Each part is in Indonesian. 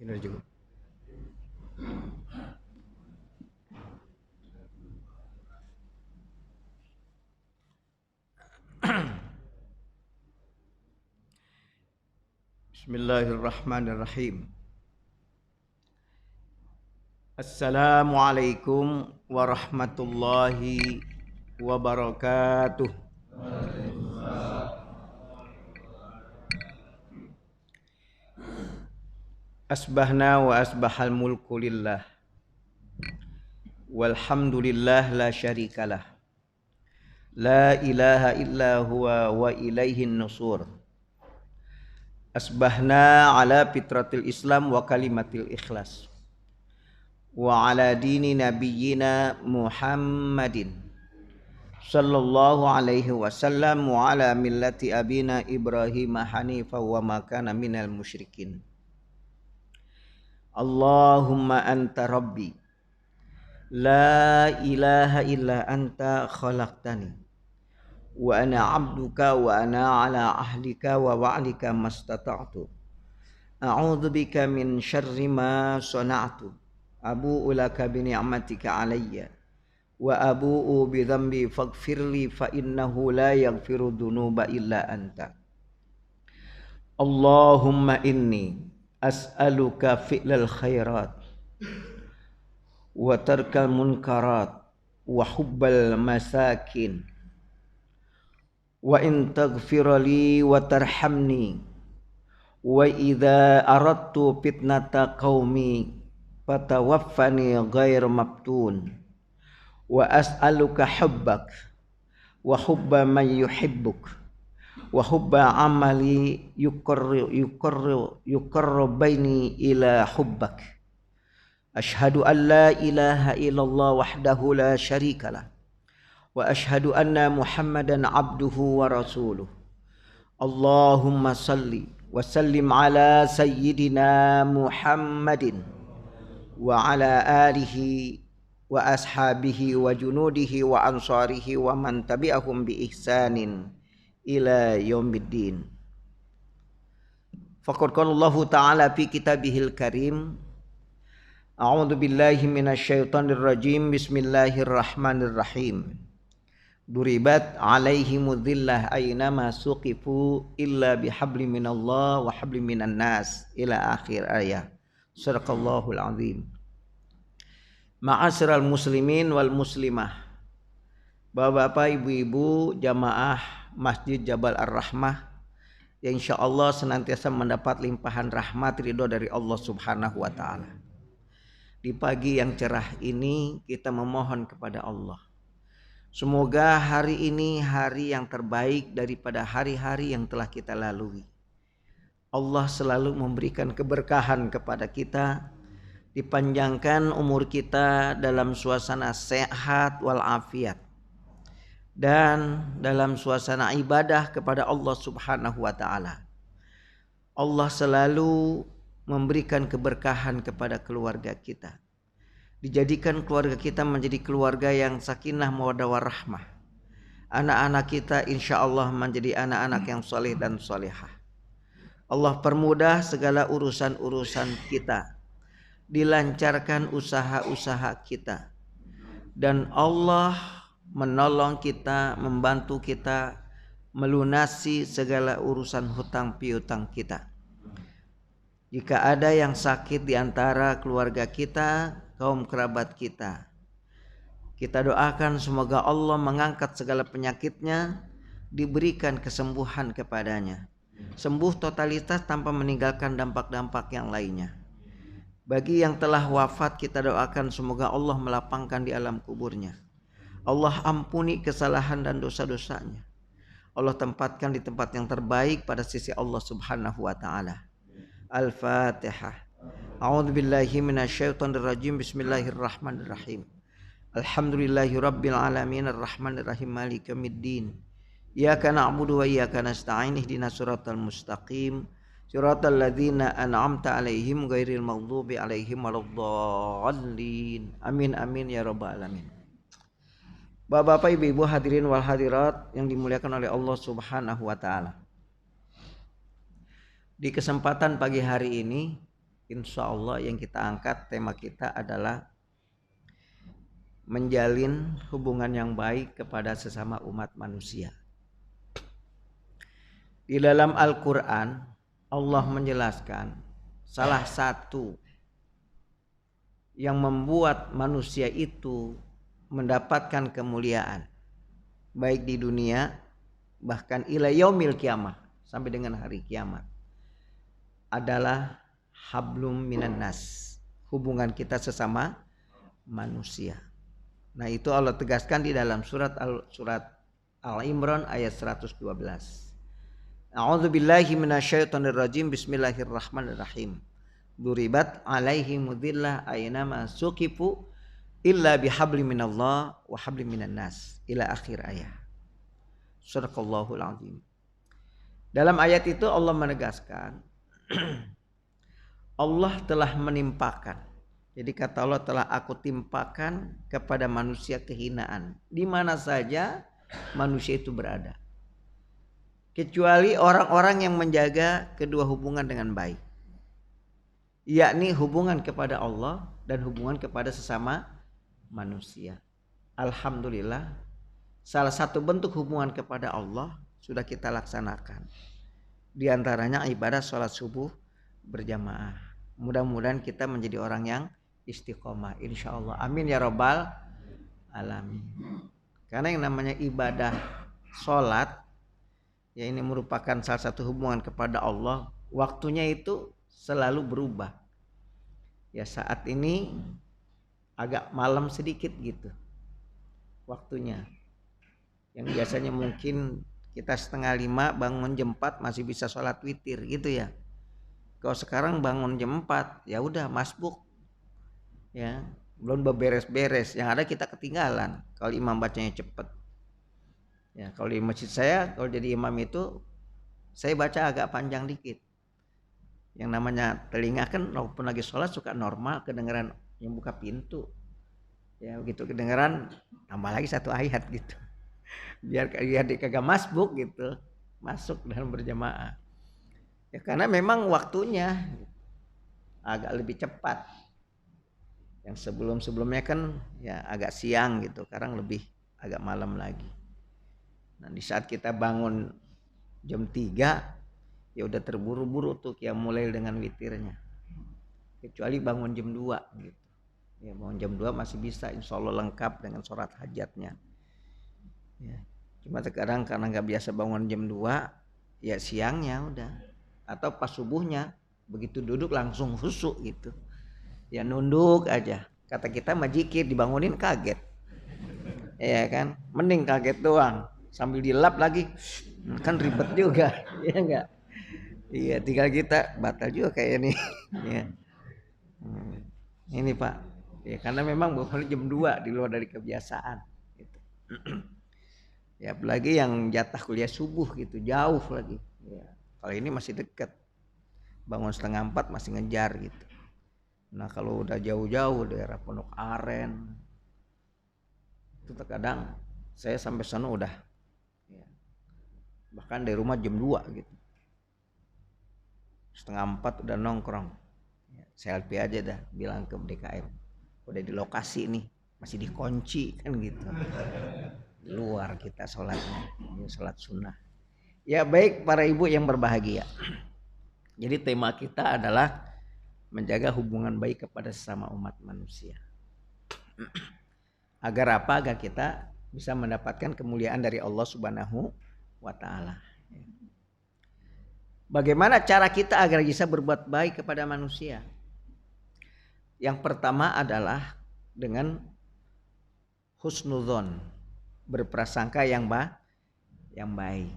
Benar juga. Bismillahirrahmanirrahim. Assalamualaikum warahmatullahi wabarakatuh. Asbahna wa asbahal mulku lillah. Walhamdulillah la syarikalah. La ilaha illa huwa wa ilaihin nusur. Asbahna ala fitratil Islam wa kalimatil ikhlas. Wa ala dini nabiyyina Muhammadin sallallahu alaihi wasallam wa ala millati abina Ibrahim hanifa wa ma kana minal musyrikin. Allahumma anta rabbi la ilaha illa anta khalaqtani wa ana abduka wa ana ala ahdika wa wa'dika mastata'tu a'udzu bika min syarri ma sana'tu abu'u laka bi ni'matika alayya wa abu'u bi dhanbi faghfirli fa innahu la yaghfiru dhunuba illa anta. Allahumma inni as'aluka fi'lal khairat wa tarkal munkarat wa hubbal masakin wa in taghfirli wa tarhamni wa idza aradtu fitnata qaumi fatawaffani ghair maftun wa as'aluka hubbak wa hubba man yuhibbuk wa hubba amali yuqarru baini ila hubbak. Ashhadu an la ilaha illallah wahdahu la syarikalah wa ashhadu anna Muhammadan abduhu wa rasuluh. Allahumma salli wa sallim ala sayyidina Muhammadin wa ala alihi wa ashabihi wa junudihi wa ansarihi wa man tabi'ahum bi ihsanin ila yaumiddin. Faqad qala Allah ta'ala fi kitabihil karim, a'udzu billahi minasyaitonir rajim, bismillahirrahmanirrahim. Duribat alaihimudz dhillah aynama suqifu illa bihablim minallah wa hablim minan nas ila akhir ayat. Sadaqallahul azim. Ma'asyiral muslimin wal muslimah, bapak-bapak, ibu-ibu, jamaah Masjid Jabal Ar-Rahmah yang insyaallah senantiasa mendapat limpahan rahmat ridho dari Allah Subhanahu wa taala. Di pagi yang cerah ini kita memohon kepada Allah, semoga hari ini hari yang terbaik daripada hari-hari yang telah kita lalui. Allah selalu memberikan keberkahan kepada kita, dipanjangkan umur kita dalam suasana sehat walafiat dan dalam suasana ibadah kepada Allah Subhanahu wa taala. Allah selalu memberikan keberkahan kepada keluarga kita. Dijadikan keluarga kita menjadi keluarga yang sakinah mawaddah warahmah. Anak-anak kita insyaallah menjadi anak-anak yang soleh dan solehah. Allah permudah segala urusan-urusan kita, dilancarkan usaha-usaha kita, dan Allah menolong kita, membantu kita melunasi segala urusan hutang piutang kita. Jika ada yang sakit di antara keluarga kita, kaum kerabat kita, kita doakan semoga Allah mengangkat segala penyakitnya, diberikan kesembuhan kepadanya, sembuh totalitas tanpa meninggalkan dampak-dampak yang lainnya. Bagi yang telah wafat, kita doakan semoga Allah melapangkan di alam kuburnya, Allah ampuni kesalahan dan dosa-dosanya, Allah tempatkan di tempat yang terbaik pada sisi Allah Subhanahu wa taala. Al-Fatihah. A'udzu billahi minasyaitonir rajim. Bismillahirrahmanirrahim. Alhamdulillahirabbil alamin arrahmanir rahim maliki yaumiddin. Iyyaka na'budu wa iyyaka nasta'in ihdinas siratal mustaqim siratal ladzina an'amta 'alaihim ghairil maghdubi 'alaihim waladdallin. Amin amin ya rabbal alamin. Bapak-bapak, ibu-ibu, hadirin wal hadirat yang dimuliakan oleh Allah Subhanahu wa taala. Di kesempatan pagi hari ini insya Allah yang kita angkat tema kita adalah menjalin hubungan yang baik kepada sesama umat manusia. Di dalam Al-Quran Allah menjelaskan salah satu yang membuat manusia itu mendapatkan kemuliaan baik di dunia bahkan ila yaumil kiamah, sampai dengan hari kiamat, adalah hablum minan nas, hubungan kita sesama manusia. Nah, itu Allah tegaskan di dalam surat Al-Imran ayat 112. A'udzubillahi minasyaitonirrajim. Bismillahirrahmanirrahim. Duribat alaihim dhillah aynama suqifu illa bihablim minallah wa hablim minan nas, ila akhir ayat. Sadaqallahul azim. Dalam ayat itu Allah menegaskan Allah telah menimpakan. Jadi kata Allah, telah aku timpakan kepada manusia kehinaan di mana saja manusia itu berada, kecuali orang-orang yang menjaga kedua hubungan dengan baik, yakni hubungan kepada Allah dan hubungan kepada sesama manusia. Alhamdulillah, salah satu bentuk hubungan kepada Allah sudah kita laksanakan, di antaranya ibadah sholat subuh berjamaah. Mudah-mudahan kita menjadi orang yang istiqomah, insya Allah, amin ya rabbal alamin. Karena yang namanya ibadah sholat, ya ini merupakan salah satu hubungan kepada Allah. Waktunya itu selalu berubah. Ya saat ini agak malam sedikit gitu waktunya. Yang biasanya mungkin kita 4:30 bangun jam 4 masih bisa sholat witir gitu ya. Kalau sekarang bangun jam 4 ya udah masbuk. Ya, belum beberes-beres, yang ada kita ketinggalan kalau imam bacanya cepet. Ya, kalau di masjid saya, kalau jadi imam itu saya baca agak panjang dikit. Yang namanya telinga kan walaupun lagi sholat suka normal kedengeran yang buka pintu. Ya begitu kedengeran tambah lagi 1 ayat gitu. Biar kagak masbuk gitu, masuk dalam berjamaah. Ya karena memang waktunya agak lebih cepat. Yang sebelum-sebelumnya kan ya agak siang gitu, sekarang lebih agak malam lagi. Nah, di saat kita bangun jam 3 ya udah terburu-buru tuh ya mulai dengan witirnya. Kecuali bangun jam 2 gitu. Ya bangun jam 2 masih bisa insya Allah lengkap dengan sholat hajatnya. Ya, cuma sekarang karena nggak biasa bangun jam 2 ya siangnya udah. Atau pas subuhnya begitu duduk langsung khusyuk gitu. Ya nunduk aja. Kata kita majikir dibangunin kaget. Ya kan? Mending kaget doang. Sambil dilap lagi. Kan ribet juga. Iya enggak? Iya tinggal kita batal juga kayak ini. Ya. Ini Pak. Ya karena memang bangun jam 2 di luar dari kebiasaan. Gitu. Ya apalagi yang jatah kuliah subuh gitu. Jauh lagi. Ya. Kalau ini masih dekat. Bangun 3:30 masih ngejar gitu. Nah kalau udah jauh-jauh daerah Pondok Aren itu terkadang saya sampai sana udah ya, bahkan dari rumah jam 2 gitu, 3:30 udah nongkrong ya, selfie aja dah bilang ke DKM udah di lokasi nih, masih dikunci kan gitu. Di luar kita sholatnya, ya, sholat sunnah. Ya baik para ibu yang berbahagia, jadi tema kita adalah menjaga hubungan baik kepada sesama umat manusia. Agar apa? Agar kita bisa mendapatkan kemuliaan dari Allah Subhanahu wa taala. Bagaimana cara kita agar bisa berbuat baik kepada manusia? Yang pertama adalah dengan husnudzon, berprasangka yang baik.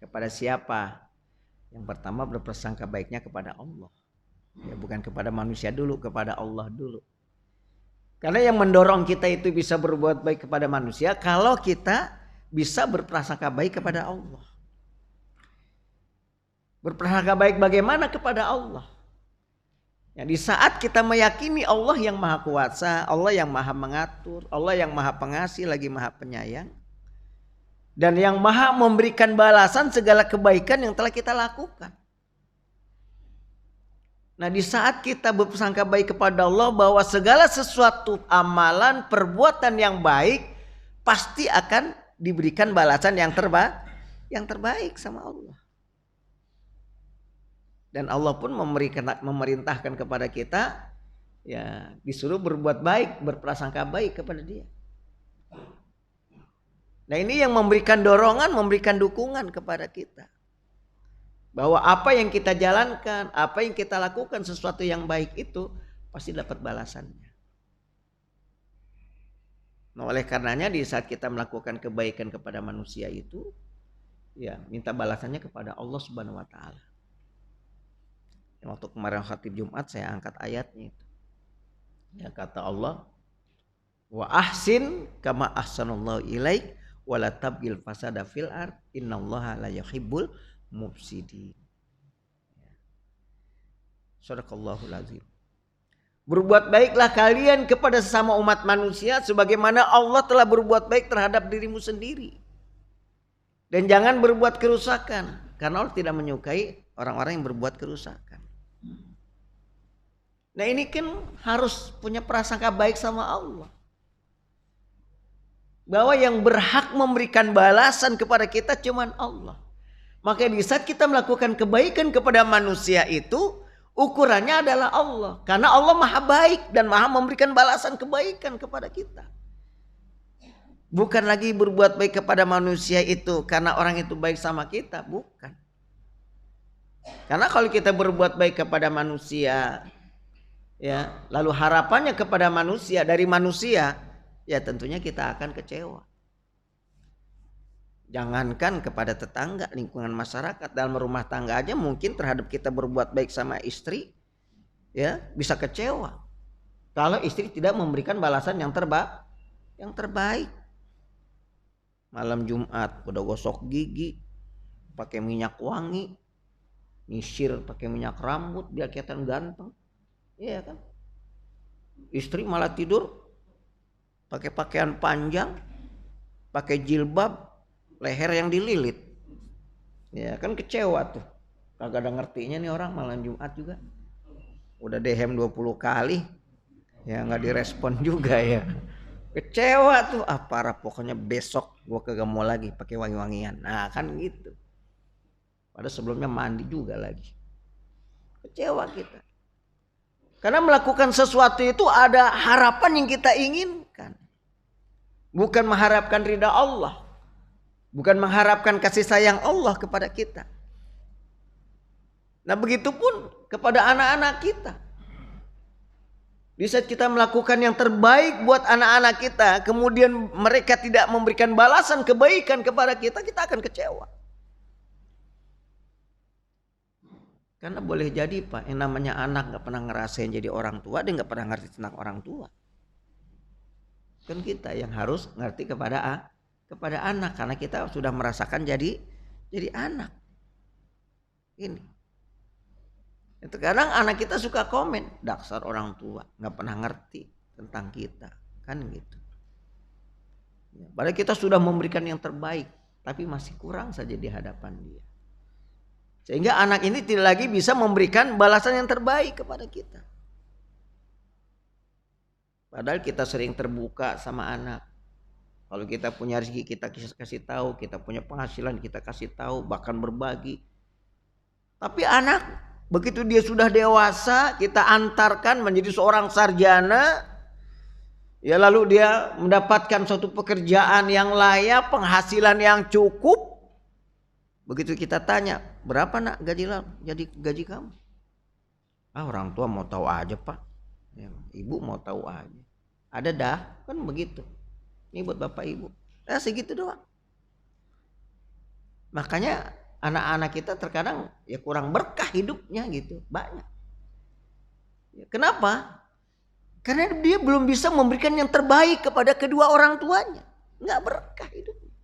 Kepada siapa? Yang pertama berprasangka baiknya kepada Allah. Ya, bukan kepada manusia dulu, kepada Allah dulu. Karena yang mendorong kita itu bisa berbuat baik kepada manusia kalau kita bisa berprasangka baik kepada Allah. Berprasangka baik bagaimana kepada Allah? Ya, di saat kita meyakini Allah yang maha kuasa, Allah yang maha mengatur, Allah yang maha pengasih lagi maha penyayang, dan yang maha memberikan balasan segala kebaikan yang telah kita lakukan. Nah, di saat kita berprasangka baik kepada Allah bahwa segala sesuatu amalan, perbuatan yang baik pasti akan diberikan balasan yang terbaik sama Allah. Dan Allah pun memerintahkan kepada kita, ya, disuruh berbuat baik, berprasangka baik kepada Dia. Nah, ini yang memberikan dorongan, memberikan dukungan kepada kita. Bahwa apa yang kita jalankan, apa yang kita lakukan, sesuatu yang baik itu pasti dapat balasannya. Nah, oleh karenanya di saat kita melakukan kebaikan kepada manusia itu, ya, minta balasannya kepada Allah Subhanahu wa taala. Waktu kemarin khatib Jumat saya angkat ayatnya itu. Ya, kata Allah, wa ahsin kama ahsanallahu ilaik wa la tabghil fasada fil ard innallaha la yuhibbul mufsidin. Shadaqallahul azim. Berbuat baiklah kalian kepada sesama umat manusia sebagaimana Allah telah berbuat baik terhadap dirimu sendiri. Dan jangan berbuat kerusakan, karena Allah tidak menyukai orang-orang yang berbuat kerusakan. Nah, ini kan harus punya prasangka baik sama Allah. Bahwa yang berhak memberikan balasan kepada kita cuman Allah. Maka di saat kita melakukan kebaikan kepada manusia itu, ukurannya adalah Allah. Karena Allah maha baik dan maha memberikan balasan kebaikan kepada kita. Bukan lagi berbuat baik kepada manusia itu karena orang itu baik sama kita. Bukan. Karena kalau kita berbuat baik kepada manusia, ya, lalu harapannya kepada manusia, dari manusia, ya tentunya kita akan kecewa. Jangankan kepada tetangga, lingkungan masyarakat, dalam rumah tangga aja mungkin terhadap kita berbuat baik sama istri, ya, bisa kecewa kalau istri tidak memberikan balasan yang terbaik. Malam Jumat udah gosok gigi pakai minyak wangi, nyisir pakai minyak rambut biar kelihatan ganteng, iya kan? Istri malah tidur pakai pakaian panjang, pakai jilbab, leher yang dililit, ya kan, kecewa tuh. Kagak ada ngertinya nih orang. Malam Jumat juga udah DM 20 kali, ya nggak direspon juga, ya kecewa tuh. Parah, pokoknya besok gua kagak mau lagi pakai wangi-wangian. Nah kan gitu. Padahal sebelumnya mandi juga lagi. Kecewa kita. Karena melakukan sesuatu itu ada harapan yang kita inginkan. Bukan mengharapkan ridha Allah. Bukan mengharapkan kasih sayang Allah kepada kita. Nah, begitupun kepada anak-anak kita. Di saat kita melakukan yang terbaik buat anak-anak kita, kemudian mereka tidak memberikan balasan kebaikan kepada kita, kita akan kecewa. Karena boleh jadi, Pak, yang namanya anak gak pernah ngerasain jadi orang tua, dia gak pernah ngerti tentang orang tua. Kan kita yang harus ngerti kepada anak, karena kita sudah merasakan jadi anak. Ini. Itu kadang anak kita suka komen, dasar orang tua nggak pernah ngerti tentang kita, kan gitu. Padahal kita sudah memberikan yang terbaik, tapi masih kurang saja di hadapan dia. Sehingga anak ini tidak lagi bisa memberikan balasan yang terbaik kepada kita. Padahal kita sering terbuka sama anak. Kalau kita punya rezeki kita kasih tahu, kita punya penghasilan kita kasih tahu, bahkan berbagi. Tapi anak begitu dia sudah dewasa, kita antarkan menjadi seorang sarjana, ya, lalu dia mendapatkan suatu pekerjaan yang layak, penghasilan yang cukup. Begitu kita tanya, berapa nak gaji kamu? Orang tua mau tahu aja, Pak. Ya, ibu mau tahu aja. Ada dah, kan begitu. Ini buat bapak ibu. Segitu doang. Makanya anak-anak kita terkadang ya kurang berkah hidupnya gitu. Banyak. Kenapa? Karena dia belum bisa memberikan yang terbaik kepada kedua orang tuanya. Nggak berkah hidupnya.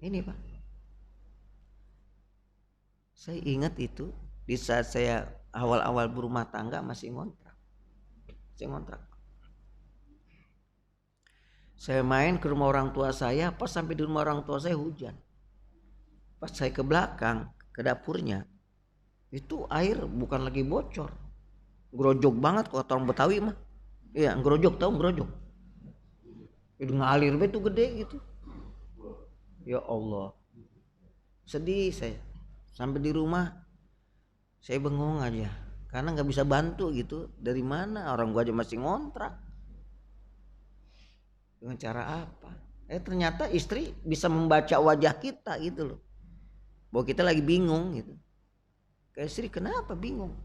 Ini, Pak. Saya ingat itu di saat saya awal-awal berumah tangga masih ngontrak. Saya ngontrak. Saya main ke rumah orang tua saya, pas sampai di rumah orang tua saya hujan. Pas saya ke belakang, ke dapurnya, Itu air bukan lagi bocor, grojok banget kalau orang Betawi mah. Iya, grojok, tahu grojok? Itu ngalir betul gede gitu. Ya Allah, sedih saya. Sampai di rumah saya bengong aja, karena nggak bisa bantu gitu. Dari mana orang gua aja masih ngontrak, dengan cara apa? Ternyata istri bisa membaca wajah kita gitu loh, bahwa kita lagi bingung gitu. Kayak istri, kenapa bingung?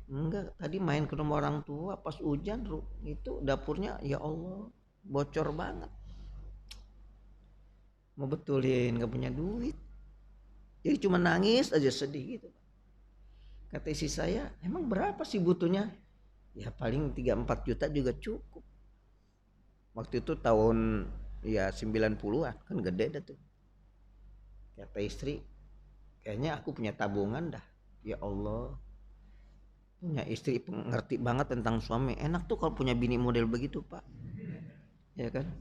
Enggak, tadi main ke rumah orang tua pas hujan itu dapurnya ya Allah bocor banget. Mau betulin nggak punya duit, jadi cuma nangis aja sedih gitu. Kata istri saya, emang berapa sih butuhnya? Ya paling 3-4 juta juga cukup. Waktu itu tahun ya 90-an, kan gede dah tuh. Kata istri, kayaknya aku punya tabungan dah. Ya Allah, punya istri pengerti banget tentang suami. Enak tuh kalau punya bini model begitu, Pak. Ya kan?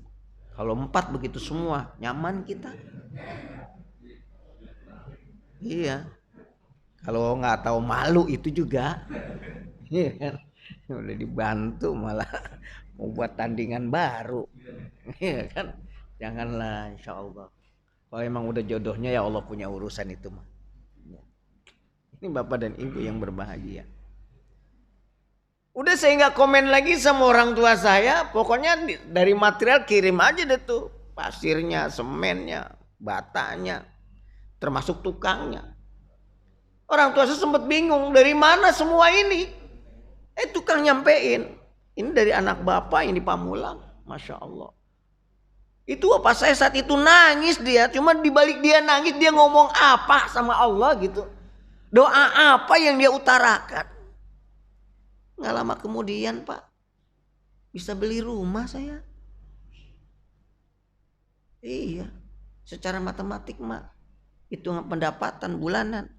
Kalau 4 begitu semua, nyaman kita. Iya. Kalau nggak tahu malu itu juga. Iya kan? Udah dibantu malah mau buat tandingan baru. Iya kan? Janganlah, insya Allah. Kalau emang udah jodohnya ya Allah punya urusan itu mah. Ini bapak dan ibu yang berbahagia. Udah saya nggak komen lagi sama orang tua saya. Pokoknya dari material kirim aja deh tuh. Pasirnya, semennya, batanya, termasuk tukangnya. Orang tua saya sempat bingung, dari mana semua ini? Tukang nyampein. Ini dari anak bapak yang di Pamulang. Masya Allah. Itu apa, saya saat itu nangis dia. Cuma dibalik dia nangis, dia ngomong apa sama Allah gitu. Doa apa yang dia utarakan. Nggak lama kemudian Pak, bisa beli rumah saya. Iya, secara matematik mah hitungan pendapatan bulanan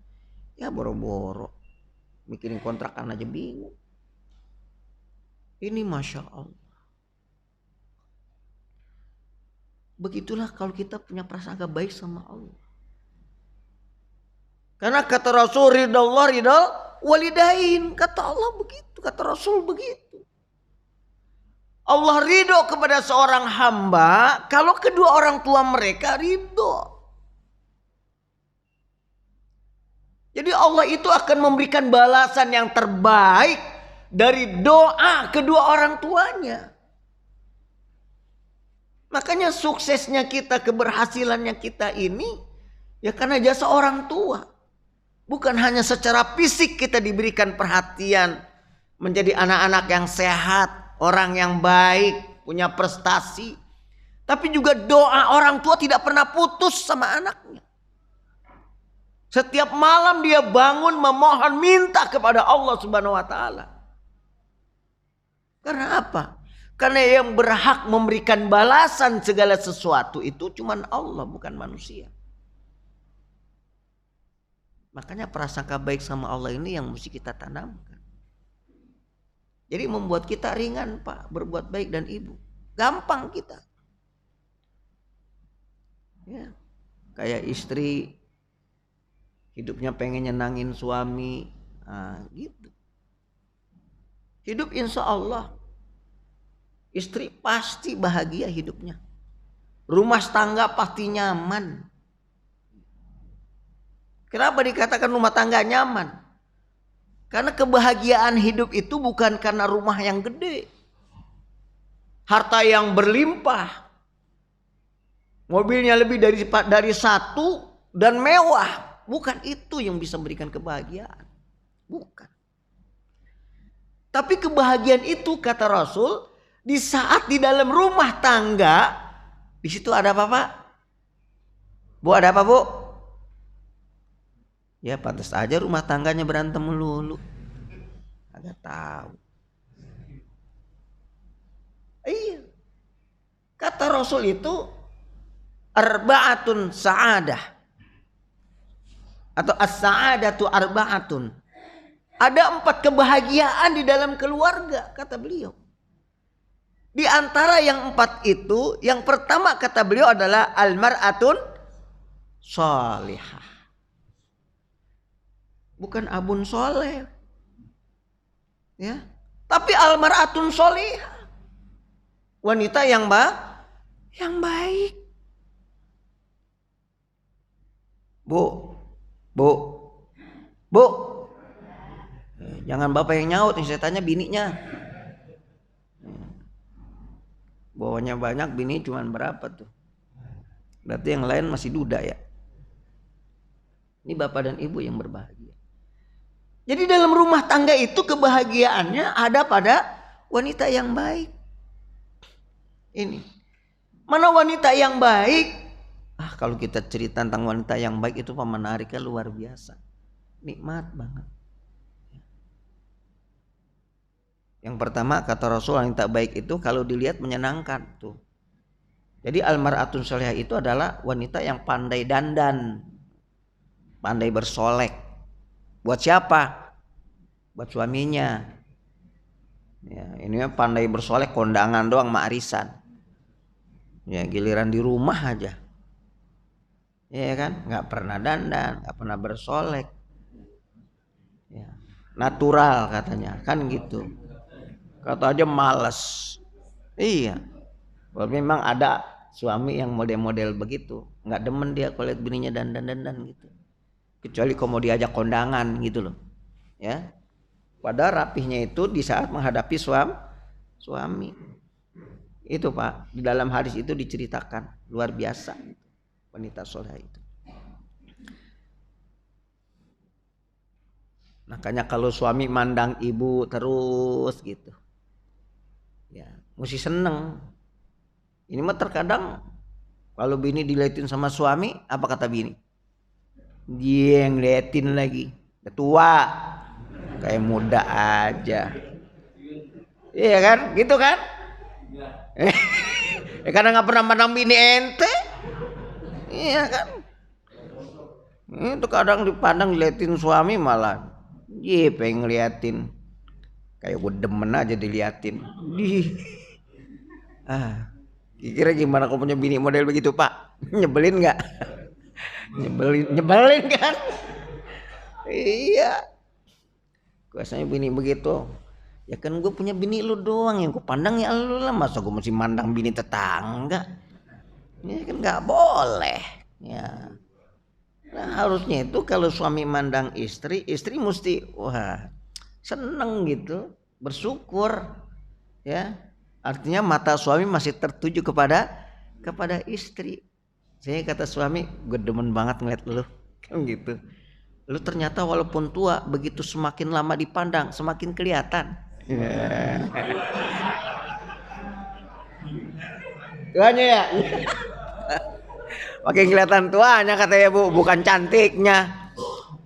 ya boro-boro, mikirin kontrakan aja bingung. Ini Masya Allah. Begitulah kalau kita punya prasangka baik sama Allah. Karena kata Rasul, ridallah ridal walidain. Kata Allah begitu, kata Rasul begitu. Allah ridho kepada seorang hamba kalau kedua orang tua mereka ridho. Jadi Allah itu akan memberikan balasan yang terbaik dari doa kedua orang tuanya. Makanya suksesnya kita, keberhasilannya kita ini ya karena jasa orang tua. Bukan hanya secara fisik kita diberikan perhatian, menjadi anak-anak yang sehat, orang yang baik, punya prestasi. Tapi juga doa orang tua tidak pernah putus sama anaknya. Setiap malam dia bangun memohon minta kepada Allah Subhanahu wa taala. Karena apa? Karena yang berhak memberikan balasan segala sesuatu itu cuma Allah, bukan manusia. Makanya prasangka baik sama Allah ini yang mesti kita tanamkan. Jadi membuat kita ringan Pak, berbuat baik dan ibu. Gampang kita. Ya, kayak istri hidupnya pengen nyenangin suami, gitu. Hidup insya Allah istri pasti bahagia hidupnya. Rumah tangga pasti nyaman. Kenapa dikatakan rumah tangga nyaman? Karena kebahagiaan hidup itu bukan karena rumah yang gede, harta yang berlimpah, mobilnya lebih dari satu dan mewah. Bukan itu yang bisa memberikan kebahagiaan. Bukan. Tapi kebahagiaan itu kata Rasul, di saat di dalam rumah tangga, di situ ada apa Pak? Bu, ada apa Bu? Ya pantas aja rumah tangganya berantem melulu. Agak tahu. Iya. Kata Rasul itu arba'atun sa'adah. Atau as-sa'adatu arba'atun. Ada 4 kebahagiaan di dalam keluarga kata beliau. Di antara yang 4 itu, yang pertama kata beliau adalah al-mar'atun shalihah. bukan abun soleh, ya, tapi almaratun solihah, wanita yang baik. Bu, jangan bapak yang nyaut, yang saya tanya bininya. Bawahnya banyak, bini cuman berapa tuh? Berarti yang lain masih duda ya. Ini bapak dan ibu yang berbahagia. Jadi dalam rumah tangga itu kebahagiaannya ada pada wanita yang baik. Ini. Mana wanita yang baik? Kalau kita cerita tentang wanita yang baik itu menariknya luar biasa. Nikmat banget. Yang pertama kata Rasul, wanita baik itu kalau dilihat menyenangkan tuh. Jadi almaratun solihah itu adalah wanita yang pandai dandan, pandai bersolek. Buat siapa? Buat suaminya. Ya, ini pandai bersolek kondangan doang, arisan. Ya, giliran di rumah aja. Ya kan, nggak pernah dandan, nggak pernah bersolek, ya, natural katanya, kan gitu. Kata aja males, iya. Kalau memang ada suami yang model-model begitu, nggak demen dia kalau lihat bininya dandan gitu. Kecuali kalau mau diajak kondangan gitu loh, ya. Padahal rapihnya itu di saat menghadapi suami. Itu Pak, di dalam hadis itu diceritakan luar biasa. Wanita soleh itu. Makanya kalau suami mandang ibu terus gitu, ya mesti seneng. Ini mah terkadang kalau bini diliatin sama suami, apa kata bini? Dia yang liatin lagi, tua, kayak muda aja. Iya kan, gitu kan? Karena nggak pernah mandang bini ente. Iya kan, itu kadang dipandang diliatin suami malah pengen ngeliatin, kayak gue demen aja diliatin. Kira gimana kalau punya bini model begitu Pak? Nyebelin nggak? Nyebelin kan? Iya, kuasanya bini begitu. Ya kan gue punya bini lu doang yang gue pandang ya lu lah, masa gue mesti mandang bini tetangga? Ini kan nggak boleh, ya. Nah, harusnya itu kalau suami mandang istri mesti seneng gitu, bersyukur, ya. Artinya mata suami masih tertuju kepada istri. Saya kata suami, gue demen banget ngeliat lu, kan gitu. Lu ternyata walaupun tua, begitu semakin lama dipandang semakin kelihatan. Tuanya ya. Makin kelihatan tuanya katanya Bu, bukan cantiknya.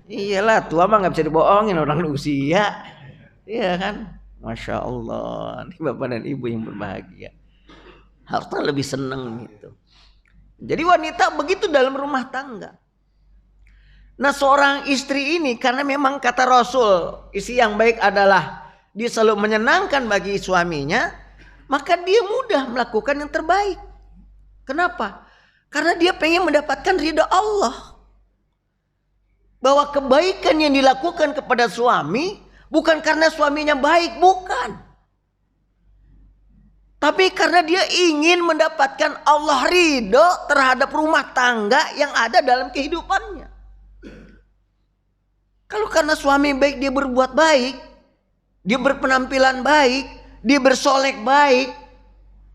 Iyalah, tua mah nggak bisa dibohongin orang usia. Iya kan? Masya Allah, ini bapak dan ibu yang berbahagia. Harusnya lebih seneng gitu. Jadi wanita begitu dalam rumah tangga. Nah, seorang istri ini karena memang kata Rasul, istri yang baik adalah dia selalu menyenangkan bagi suaminya, maka dia mudah melakukan yang terbaik. Kenapa? Karena dia pengen mendapatkan ridha Allah. Bahwa kebaikan yang dilakukan kepada suami bukan karena suaminya baik, bukan. Tapi karena dia ingin mendapatkan Allah ridho terhadap rumah tangga yang ada dalam kehidupannya. Kalau karena suami baik, dia berbuat baik, dia berpenampilan baik, dia bersolek baik,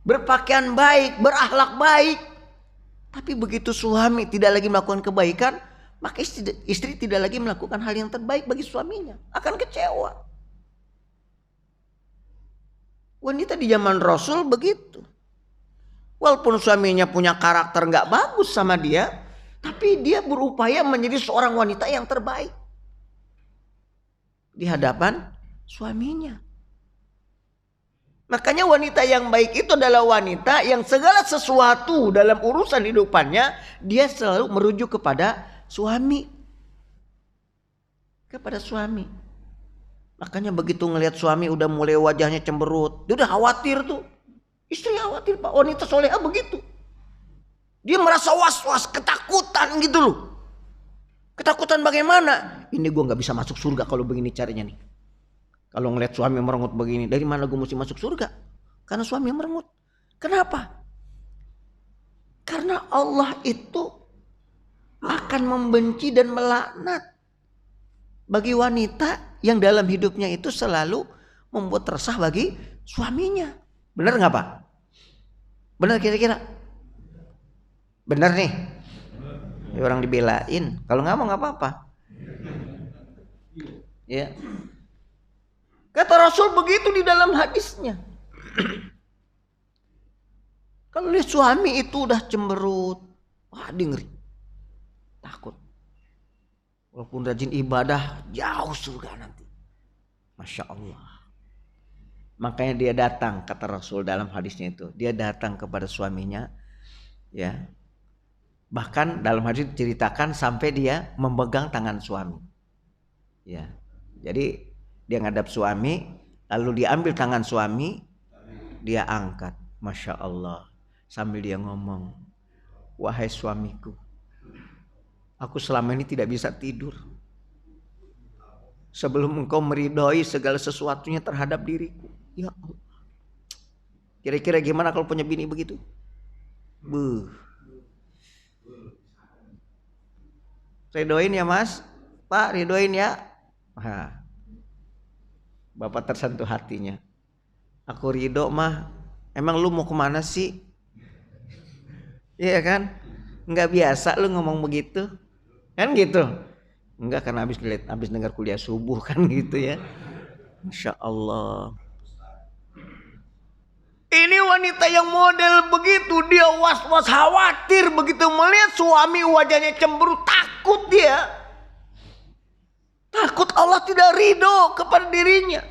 berpakaian baik, berakhlak baik. Tapi begitu suami tidak lagi melakukan kebaikan, maka istri tidak lagi melakukan hal yang terbaik bagi suaminya. Akan kecewa. Wanita di zaman Rasul begitu. Walaupun suaminya punya karakter gak bagus sama dia, tapi dia berupaya menjadi seorang wanita yang terbaik di hadapan suaminya. Makanya wanita yang baik itu adalah wanita yang segala sesuatu dalam urusan hidupannya dia selalu merujuk kepada suami. Kepada suami. Makanya begitu ngelihat suami udah mulai wajahnya cemberut, dia udah khawatir tuh. Istri khawatir Pak, wanita soleha begitu. Dia merasa was-was, ketakutan gitu loh. Ketakutan bagaimana? ini gue nggak bisa masuk surga kalau begini caranya nih. Kalau ngeliat suami merengut begini, dari mana gue mesti masuk surga? Karena suami merengut. Kenapa? Karena Allah itu akan membenci dan melaknat bagi wanita yang dalam hidupnya itu selalu membuat resah bagi suaminya. Benar nggak Pak? Benar kira-kira? Benar nih. Ya, orang dibelain. Kalau nggak mau nggak apa-apa. Ya. Kata Rasul begitu di dalam hadisnya. Kalau lihat suami itu udah cemberut, wah dia ngeri, takut. Walaupun rajin ibadah, jauh surga nanti. Masya Allah. Makanya dia datang, kata Rasul dalam hadisnya itu, dia datang kepada suaminya, ya. Bahkan dalam hadis diceritakan sampai dia memegang tangan suami, ya. Jadi dia ngadap suami, lalu diambil tangan suami, dia angkat, Masya Allah. Sambil dia ngomong, wahai suamiku, aku selama ini tidak bisa tidur sebelum engkau meridhoi segala sesuatunya terhadap diriku. Ya Allah. Kira-kira gimana kalau punya bini begitu? Ridoin ya Mas, Pak, ridoin ya. Nah, Bapak tersentuh hatinya. Aku ridho mah, emang lu mau kemana sih? Iya kan? Enggak biasa lu ngomong begitu. Kan gitu. Enggak, karena habis dengar kuliah subuh kan gitu ya. Masya Allah. Ini wanita yang model begitu, dia was-was khawatir begitu melihat suami wajahnya cemberut, takut dia. Takut Allah tidak ridho kepada dirinya.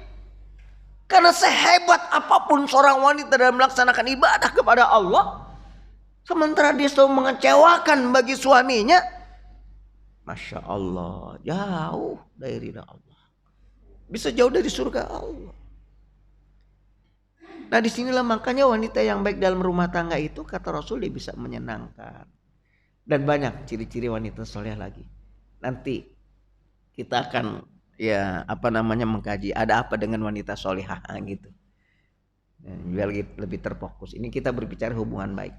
Karena sehebat apapun seorang wanita dalam melaksanakan ibadah kepada Allah, sementara dia selalu mengecewakan bagi suaminya, Masya Allah, jauh dari ridha Allah. Bisa jauh dari surga Allah. Nah disinilah makanya wanita yang baik dalam rumah tangga itu, kata Rasul, dia bisa menyenangkan. Dan banyak ciri-ciri wanita soleh lagi. Nanti kita akan mengkaji ada apa dengan wanita solehah gitu. Biar lebih terfokus. Ini kita berbicara hubungan baik.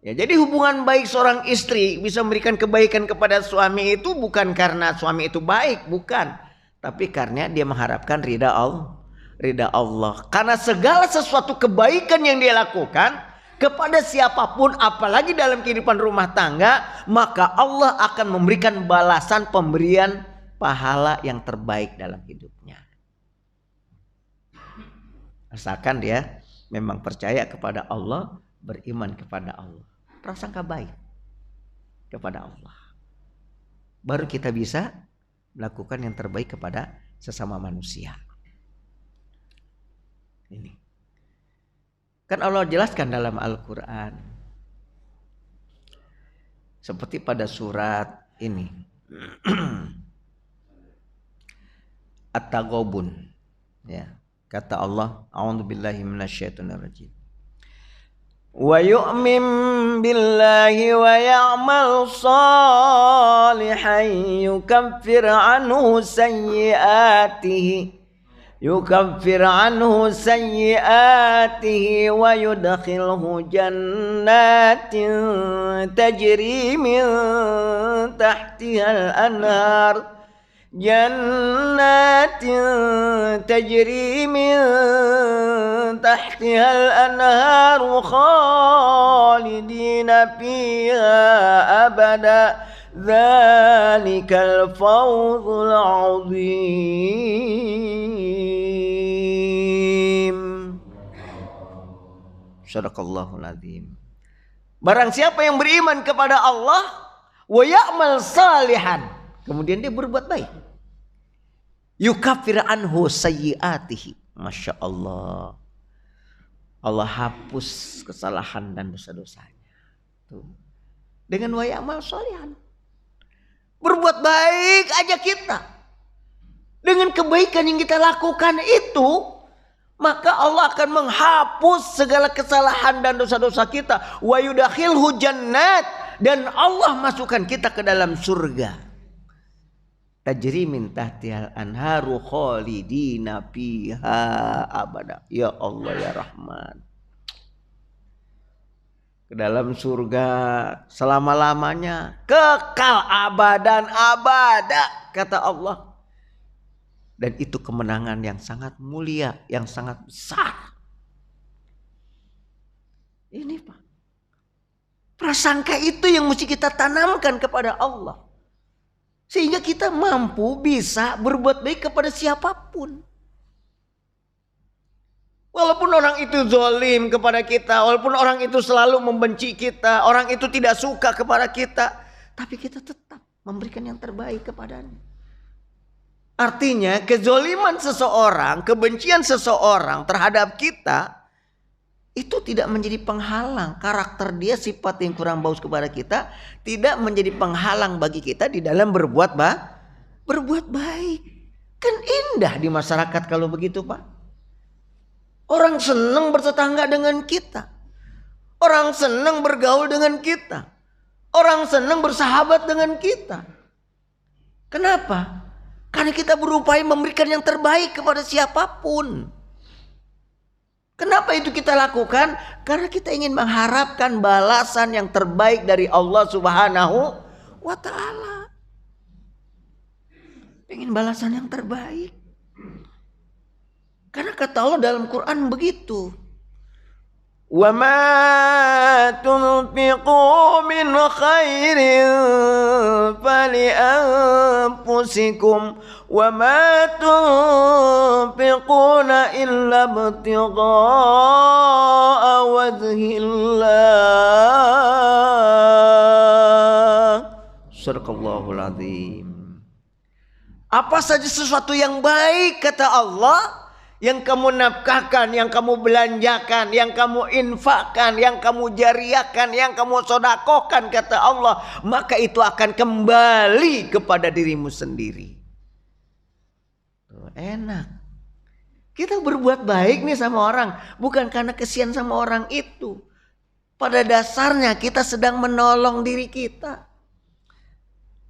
Ya, jadi hubungan baik seorang istri bisa memberikan kebaikan kepada suami itu bukan karena suami itu baik, bukan, tapi karena dia mengharapkan ridha Allah. Karena segala sesuatu kebaikan yang dia lakukan kepada siapapun, apalagi dalam kehidupan rumah tangga, maka Allah akan memberikan balasan pemberian pahala yang terbaik dalam hidupnya. Asalkan dia memang percaya kepada Allah, beriman kepada Allah, prasangka baik kepada Allah, baru kita bisa melakukan yang terbaik kepada sesama manusia. Ini kan Allah jelaskan dalam Al-Quran, seperti pada surat ini At-Taghabun, ya, kata Allah, a'udzubillahi minasyaitonirrajim. Wa yu'min billahi wa ya'mal salihan yukaffir anhu sayyi'atihi wa yudkhilhu jannatin tajri min tahtihal anhar khalidina fiha abada dzalikal fawzul azim. Sadaqallahul azim. Barang siapa yang beriman kepada Allah wa ya'mal salihan, kemudian dia berbuat baik, yukaffir anhu sayyi'atihi, Masya Allah, Allah hapus kesalahan dan dosa-dosanya. Tuh. Dengan wa ya'mal salihan, berbuat baik aja kita, dengan kebaikan yang kita lakukan itu, maka Allah akan menghapus segala kesalahan dan dosa-dosa kita. Wa yudakhilhu jannat, dan Allah masukkan kita ke dalam surga. tajri min tahtihal anharu khalidina fiha abada. Ya Allah ya Rahman. Ke dalam surga selama-lamanya, kekal abadan abada, kata Allah. Dan itu kemenangan yang sangat mulia, yang sangat besar. Ini Pak, prasangka itu yang mesti kita tanamkan kepada Allah. Sehingga kita mampu bisa berbuat baik kepada siapapun. Walaupun orang itu zalim kepada kita, walaupun orang itu selalu membenci kita, orang itu tidak suka kepada kita, tapi kita tetap memberikan yang terbaik kepadanya. Artinya kezaliman seseorang, kebencian seseorang terhadap kita, itu tidak menjadi penghalang karakter dia, sifat yang kurang bagus kepada kita, tidak menjadi penghalang bagi kita di dalam berbuat baik. Kan indah di masyarakat kalau begitu Pak. Orang senang bertetangga dengan kita. Orang senang bergaul dengan kita. Orang senang bersahabat dengan kita. Kenapa? Karena kita berupaya memberikan yang terbaik kepada siapapun. Kenapa itu kita lakukan? Karena kita ingin mengharapkan balasan yang terbaik dari Allah Subhanahu wa ta'ala. Ingin balasan yang terbaik. Karena kata Allah dalam Quran begitu. Wa ma tunfiqu min khairin fali anfusikum wa ma tunfiquna illa ibtigha'a wajhillah. Sadaqallahul azim. Apa saja sesuatu yang baik kata Allah, yang kamu nafkahkan, yang kamu belanjakan, yang kamu infakkan, yang kamu jariahkan, yang kamu sodakohkan kata Allah, maka itu akan kembali kepada dirimu sendiri. Tuh, enak. Kita berbuat baik nih sama orang, bukan karena kesian sama orang itu. Pada dasarnya kita sedang menolong diri kita.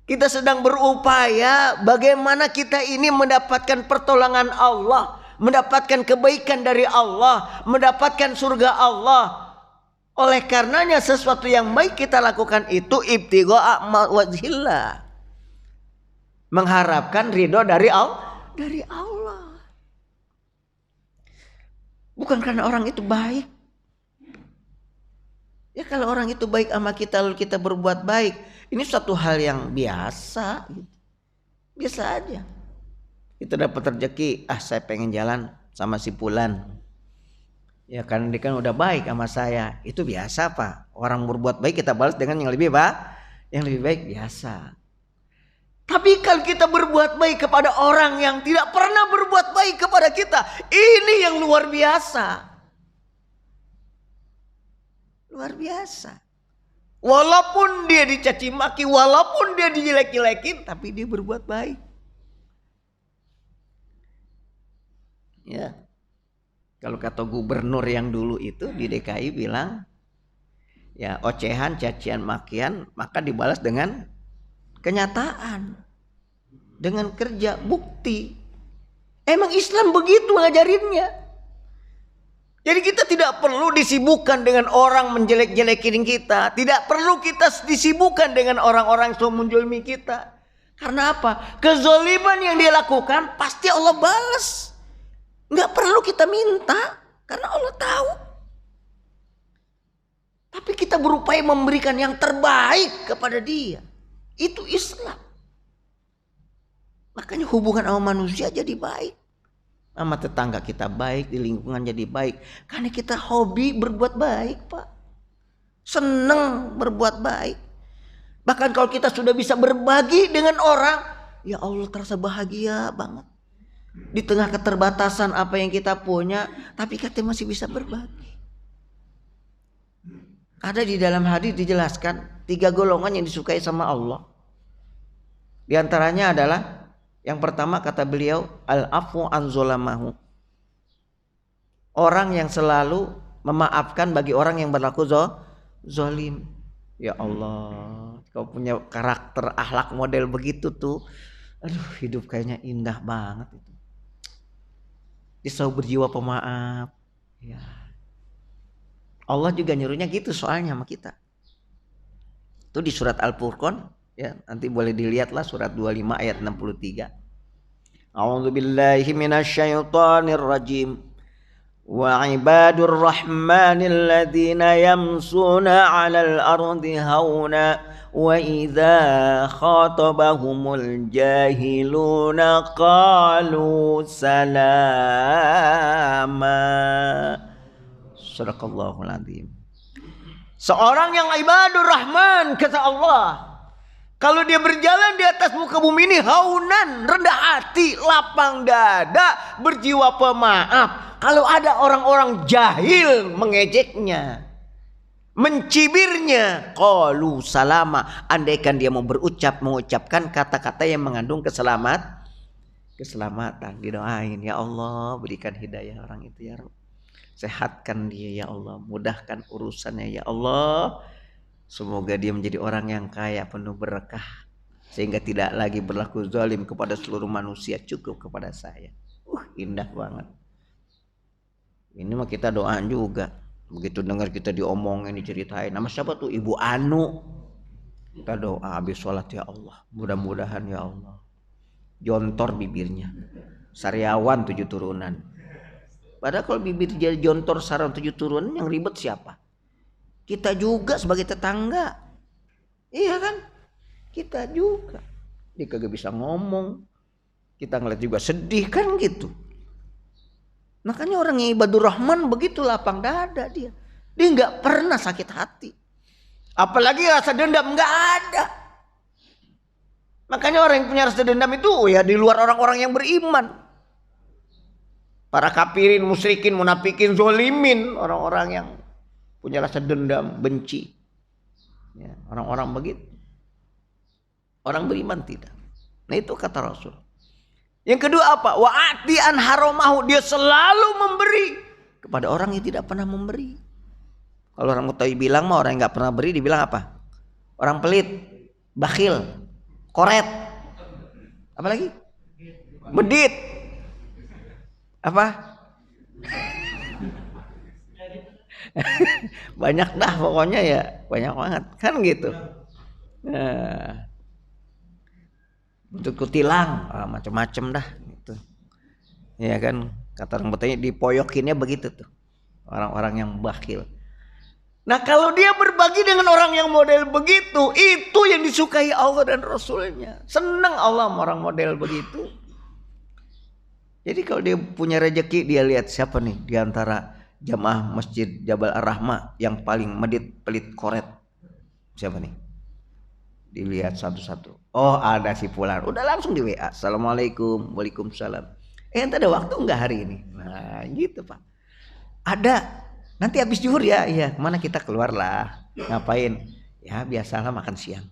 Kita sedang berupaya bagaimana kita ini mendapatkan pertolongan Allah, mendapatkan kebaikan dari Allah, mendapatkan surga Allah. Oleh karenanya sesuatu yang baik kita lakukan itu ibtigha'a wajhillah. Mengharapkan ridho dari Allah. Bukan karena orang itu baik. Ya kalau orang itu baik sama kita lalu kita berbuat baik, ini suatu hal yang biasa. Biasa aja. Kita dapat rezeki, saya pengen jalan sama si Fulan. Ya karena dia kan udah baik sama saya. Itu biasa Pak. Orang berbuat baik kita balas dengan yang lebih baik biasa. Tapi kalau kita berbuat baik kepada orang yang tidak pernah berbuat baik kepada kita, ini yang luar biasa. Luar biasa. Walaupun dia dicaci maki, walaupun dia dijelek-jelekin, tapi dia berbuat baik. Ya, kalau kata gubernur yang dulu itu di DKI bilang, ya ocehan, cacian, makian, maka dibalas dengan kenyataan, dengan kerja, bukti. Emang Islam begitu ngajarinnya. Jadi kita tidak perlu disibukkan dengan orang menjelek-jelekin kita, tidak perlu kita disibukkan dengan orang-orang yang menjolimi kita. Karena apa? Kezaliman yang dia lakukan pasti Allah balas. Nggak perlu kita minta karena Allah tahu. Tapi kita berupaya memberikan yang terbaik kepada dia. Itu Islam. Makanya hubungan sama manusia jadi baik. Sama tetangga kita baik, di lingkungan jadi baik. Karena kita hobi berbuat baik Pak. Seneng berbuat baik. Bahkan kalau kita sudah bisa berbagi dengan orang, ya Allah terasa bahagia banget. Di tengah keterbatasan apa yang kita punya, tapi kita masih bisa berbagi. Ada di dalam hadis dijelaskan 3 golongan yang disukai sama Allah. Di antaranya adalah yang pertama kata beliau al-afu an zolamahu. Orang yang selalu memaafkan bagi orang yang berlaku zolim. Ya Allah, kau punya karakter akhlak model begitu tuh. Aduh, hidup kayaknya indah banget itu. Dia selalu berjiwa pemaaf. Ya. Allah juga nyuruhnya gitu soalnya sama kita. Itu di surat Al-Furqan, ya, nanti boleh dilihatlah surat 25 ayat 63. A'udzubillahi minasyaitonir rajim. Wa ibadur rahmanil ladzina yamsuna 'alal ardi hauna wa idza khatabahumul jahiluna qalu salama. Sadaqallahul azim. Seorang yang ibadur rahman, kata Allah, kalau dia berjalan di atas muka bumi ini haunan, rendah hati, lapang dada, berjiwa pemaaf. Kalau ada orang-orang jahil mengejeknya, mencibirnya, qalu salama, andaikan dia mau mengucapkan kata-kata yang mengandung keselamatan, didoain, ya Allah berikan hidayah orang itu ya Rabb. Sehatkan dia ya Allah, mudahkan urusannya ya Allah. Semoga dia menjadi orang yang kaya, penuh berkah, sehingga tidak lagi berlaku zalim kepada seluruh manusia, cukup kepada saya. Indah banget. Ini mah kita doaan juga. Begitu dengar kita diomongin, diceritain, nama siapa tuh, Ibu Anu, kita doa habis sholat, ya Allah mudah-mudahan ya Allah jontor bibirnya, sariawan 7 turunan. Padahal kalau bibir jadi jontor sarang 7 turunan, yang ribet siapa? Kita juga sebagai tetangga. Iya kan? Kita juga. Dia kagak bisa ngomong. Kita ngeliat juga sedih kan gitu. Makanya orang yang ibadur rahman begitu lapang dada dia. Dia gak pernah sakit hati. Apalagi rasa dendam gak ada. Makanya orang yang punya rasa dendam itu ya di luar orang-orang yang beriman. Para kafirin, musyrikin, munafikin, zolimin, orang-orang yang punya rasa dendam, benci. Ya, orang-orang begitu. Orang beriman tidak. Nah itu kata Rasul. Yang kedua apa? Wa'ati an haromahu, dia selalu memberi kepada orang yang tidak pernah memberi. Kalau orang Mutawi bilang mah orang yang nggak pernah beri dibilang apa? Orang pelit, bakhil, koret, apalagi? Medit. Apa? Banyak dah pokoknya ya, banyak banget kan gitu. Nah, bentuk kutilang, macam-macam dah gitu. Ya kan, kata orang Betawi dipoyokinnya begitu tuh. Orang-orang yang bakhil. Nah, kalau dia berbagi dengan orang yang model begitu, itu yang disukai Allah dan Rasulnya. Senang Allah sama orang model begitu. Jadi kalau dia punya rezeki, dia lihat siapa nih di antara jamaah Masjid Jabal Ar-Rahmah yang paling medit, pelit, koret. Siapa nih? Dilihat satu-satu. Oh, ada si fulan. Udah langsung di WA. Assalamualaikum, waalaikumsalam. Ente ada waktu enggak hari ini? Nah, gitu Pak. Ada. Nanti habis zuhur ya. Iya, kemana kita keluar lah. Ngapain? Ya biasalah makan siang.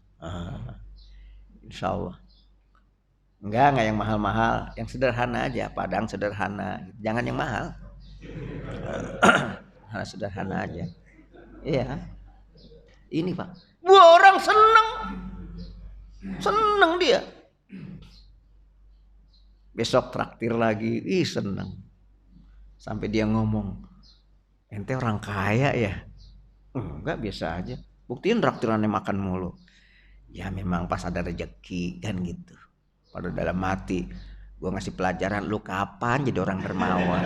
Insya Allah. Enggak yang mahal-mahal, yang sederhana aja, Padang sederhana, jangan yang mahal. Sederhana aja. Iya. Ini Pak. Wah, orang seneng dia. Besok traktir lagi, seneng. Sampai dia ngomong, ente orang kaya ya? Enggak, biasa aja. Buktiin traktirannya makan mulu. Ya memang pas ada rezeki kan gitu. Pada dalam hati gue ngasih pelajaran, lu kapan jadi orang dermawan?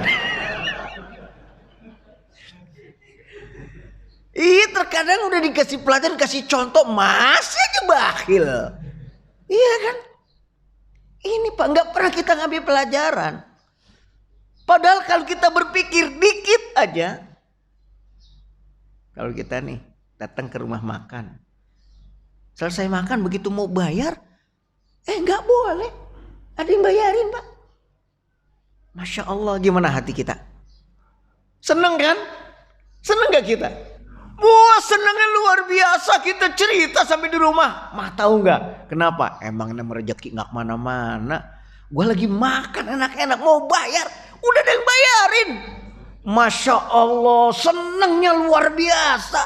Iya, terkadang udah dikasih pelajaran, kasih contoh masih aja bakhil. Iya kan? Ini Pak, nggak pernah kita ngambil pelajaran. Padahal kalau kita berpikir dikit aja, kalau kita nih datang ke rumah makan, selesai makan begitu mau bayar, nggak boleh, ada yang bayarin Pak. Masya Allah, gimana hati kita? Seneng kan? Seneng gak kita? Wah, senengnya luar biasa. Kita cerita sampai di rumah. Mah tahu nggak? Kenapa? Emang nama rezeki nggak kemana-mana. Gue lagi makan enak-enak mau bayar, udah ada yang bayarin. Masya Allah, senengnya luar biasa.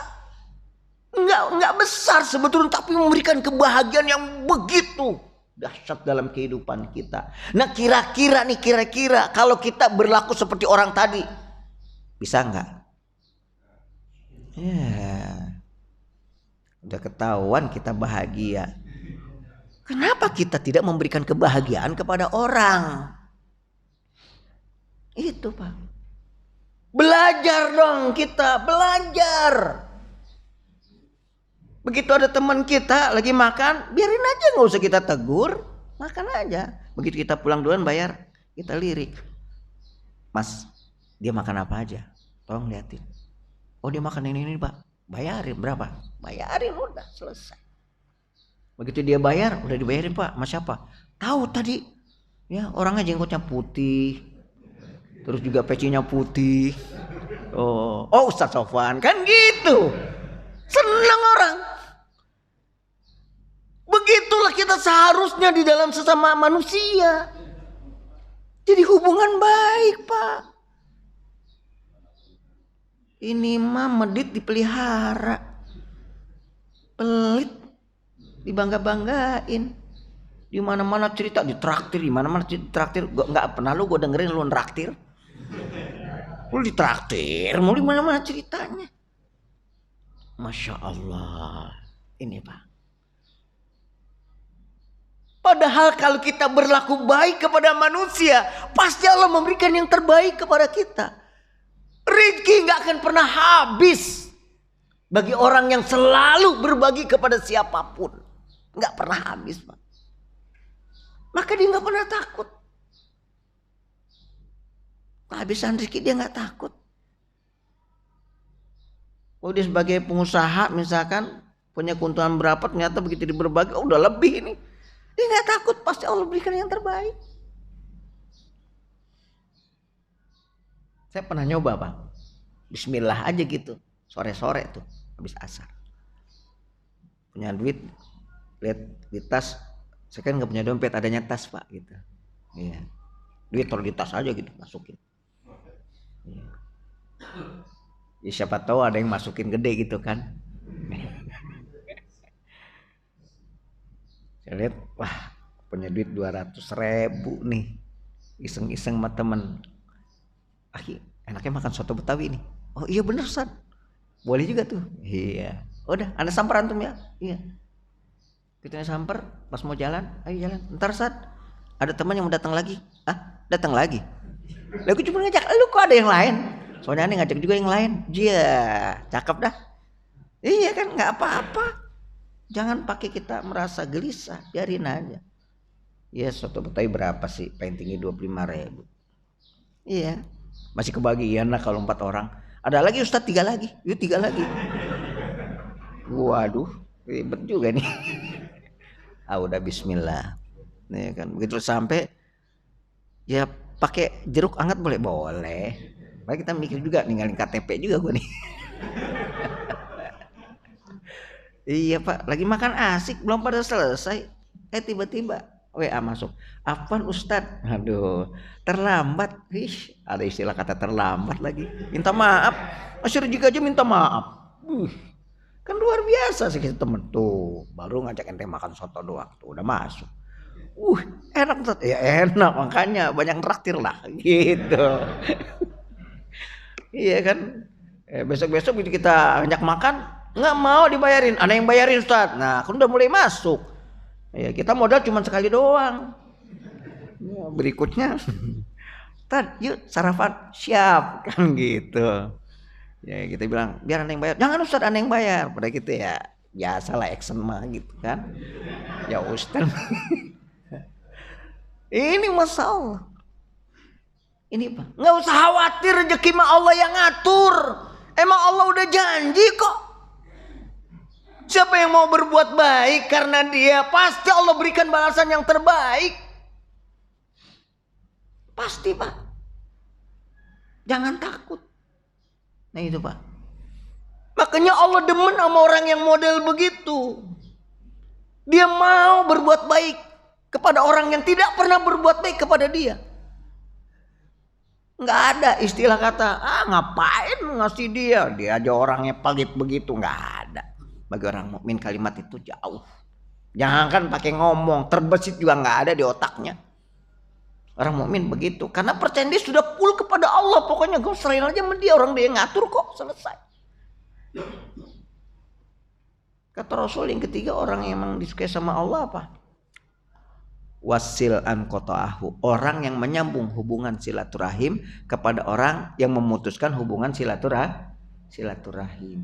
Nggak besar sebetulnya, tapi memberikan kebahagiaan yang begitu dahsyat dalam kehidupan kita. Nah kira-kira kalau kita berlaku seperti orang tadi, bisa nggak? Ya, udah ketahuan kita bahagia. Kenapa kita tidak memberikan kebahagiaan kepada orang? Itu Pak. Belajar dong kita, belajar. Begitu ada teman kita lagi makan, biarin aja, nggak usah kita tegur, makan aja. Begitu kita pulang duluan bayar, kita lirik. Mas, dia makan apa aja? Tolong liatin. Oh dia makan ini Pak, bayarin berapa? Bayarin udah selesai. Begitu dia bayar, udah dibayarin Pak, Mas siapa? Tahu tadi, ya orangnya jenggotnya putih, terus juga pecinya putih. Oh Ustadz Sofwan kan gitu, senang orang. Begitulah kita seharusnya di dalam sesama manusia. Jadi hubungan baik Pak. Ini mah medit dipelihara, pelit dibangga-banggain, di mana-mana cerita ditraktir, di mana-mana ditraktir. Nggak pernah lu gue dengerin lu traktir, lu ditraktir, mau di mana-mana ceritanya. Masya Allah, ini Pak. Padahal kalau kita berlaku baik kepada manusia, pasti Allah memberikan yang terbaik kepada kita. Rezeki nggak akan pernah habis bagi orang yang selalu berbagi kepada siapapun. Nggak pernah habis Pak. Maka dia nggak pernah takut. Kehabisan rezeki dia nggak takut. Oh dia sebagai pengusaha misalkan punya keuntungan berapa, ternyata begitu berbagi, oh udah lebih ini. Dia nggak takut, pasti Allah berikan yang terbaik. Saya pernah nyoba Pak, Bismillah aja gitu, sore-sore tuh habis asar. Punya duit, lihat di tas, saya kan nggak punya dompet, adanya tas Pak gitu. Iya, duit taruh di tas aja gitu, masukin. Iya. Ya, siapa tahu ada yang masukin gede gitu kan. Saya lihat, wah punya duit 200.000 nih, iseng-iseng sama temen. Aki, enaknya makan soto Betawi nih. Oh iya bener Ustaz, boleh juga tuh. Iya, udah anda samper antum ya. Iya, kita samper pas mau jalan, ayo jalan. Ntar Ustaz, ada teman yang mau datang lagi. Ah datang lagi? Lalu cuma ngajak, lu kok ada yang lain? Soalnya aneh ngajak juga yang lain. Iya, cakep dah. Iya kan, nggak apa-apa. Jangan pakai kita merasa gelisah, biarin aja. Ya soto Betawi berapa sih? Paling tinggi 25.000. Iya, masih kebagian lah kalau 4 orang. Ada lagi Ustadz 3 lagi, yuk 3 lagi. Waduh, ribet juga nih. Ah udah Bismillah. Nih kan begitu sampai, ya pakai jeruk hangat boleh. Baik kita mikir juga ninggalin KTP juga gue nih. Iya Pak, lagi makan asik belum pada selesai. Tiba-tiba WA masuk. Apaan Ustadz? Aduh, terlambat. Ada istilah kata terlambat lagi. Minta maaf. Masih rezeki aja minta maaf. Kan luar biasa sih kita temen tuh. Baru ngajak ente makan soto doang tuh udah masuk. Enak Ustadz. Ya enak, makanya banyak traktir lah gitu. Iya kan. Besok-besok kita ngajak makan, nggak mau dibayarin. Ada yang bayarin Ustadz. Nah, kan udah mulai masuk. Ya, kita modal cuma sekali doang. Ya, berikutnya, Tad, yuk sarapan, siap kan gitu. Ya kita bilang biar anda yang bayar. Jangan Ustaz anda yang bayar. Pada gitu ya, biasalah action mah gitu kan. Ya Ustaz. Ini masalah. Ini Pak, nggak usah khawatir, rezeki mah Allah yang ngatur. Emang Allah udah janji kok. Siapa yang mau berbuat baik karena dia, pasti Allah berikan balasan yang terbaik. Pasti Pak. Jangan takut. Nah itu Pak. Makanya Allah demen sama orang yang model begitu. Dia mau berbuat baik kepada orang yang tidak pernah berbuat baik kepada dia. Nggak ada istilah kata, ngapain ngasih dia aja orangnya pelit begitu, nggak ada. Bagi orang mukmin kalimat itu jauh. Jangankan pakai ngomong, terbesit juga nggak ada di otaknya. Orang mukmin begitu, karena percaya dia sudah full kepada Allah. Pokoknya gue serahin aja sama dia, orang dia ngatur kok, selesai. Kata Rasul yang ketiga, orang yang emang disukai sama Allah apa? Wasil an qata'ahu, orang yang menyambung hubungan silaturahim kepada orang yang memutuskan hubungan silaturahim.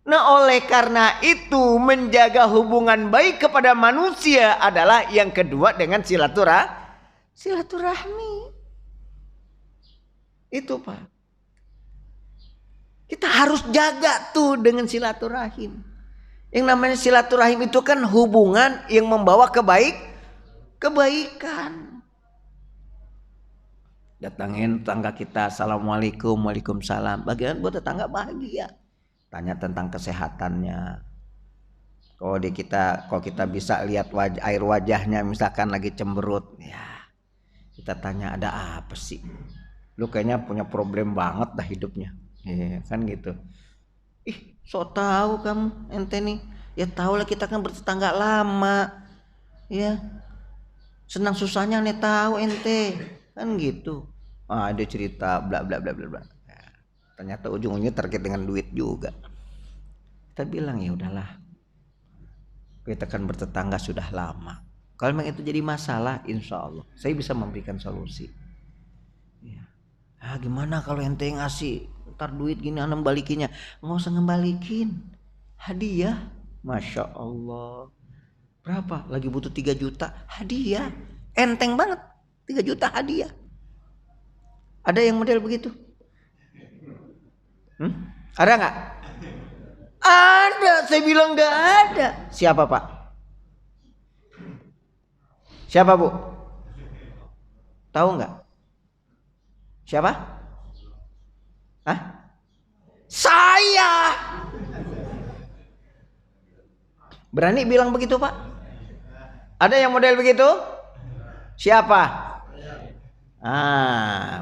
Nah, oleh karena itu menjaga hubungan baik kepada manusia adalah yang kedua dengan silaturahmi. Itu Pak. Kita harus jaga tuh dengan silaturahim. Yang namanya silaturahim itu kan hubungan yang membawa kebaikan. Datangin tetangga kita, assalamualaikum, waalaikumsalam. Bagaimana buat tetangga bahagia. Tanya tentang kesehatannya. Kalau kita bisa lihat air wajahnya misalkan lagi cemberut, ya kita tanya ada apa sih? Lu kayaknya punya problem banget dah hidupnya, ya, kan gitu. Ih, sok tahu kamu ente nih. Ya tahu lah, kita kan bertetangga lama, ya. Senang susahnya nih tahu ente, kan gitu. Dia cerita bla bla bla bla bla. Ternyata ujung-ujungnya terkait dengan duit juga. Kita bilang ya udahlah, kita kan bertetangga sudah lama. Kalau memang itu jadi masalah, insya Allah saya bisa memberikan solusi. Ya. Gimana kalau ente ngasih ntar duit gini anak balikinya? Nggak usah ngembalikin, hadiah. Masya Allah. Berapa? Lagi butuh 3 juta, hadiah. Enteng banget, 3 juta hadiah. Ada yang model begitu? Ada nggak? Ada, saya bilang nggak ada. Siapa Pak? Siapa Bu? Tahu nggak? Siapa? Saya. Berani bilang begitu Pak? Ada yang model begitu? Siapa?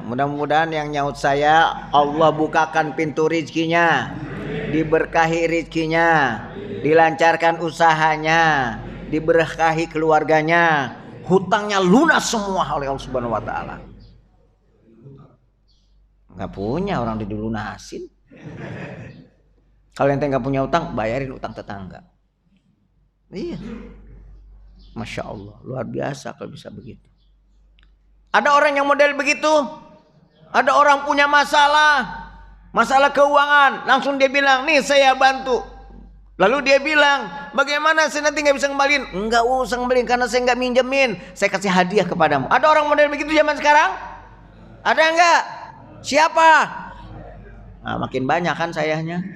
Mudah-mudahan yang nyaut saya Allah bukakan pintu rizkinya, diberkahi rizkinya, dilancarkan usahanya, diberkahi keluarganya, hutangnya lunas semua oleh Allah Subhanahu wa taala. Enggak punya orang dilunasin. Kalau ente enggak punya utang, bayarin utang tetangga. Iya. Masya Allah, luar biasa kalau bisa begitu. Ada orang yang model begitu. Ada orang punya masalah keuangan, langsung dia bilang, nih saya bantu. Lalu dia bilang, bagaimana saya nanti nggak bisa ngembaliin? Enggak usah ngembaliin karena saya nggak minjemin, saya kasih hadiah kepadamu. Ada orang model begitu zaman sekarang? Ada enggak? Siapa? Makin banyak kan sayanya.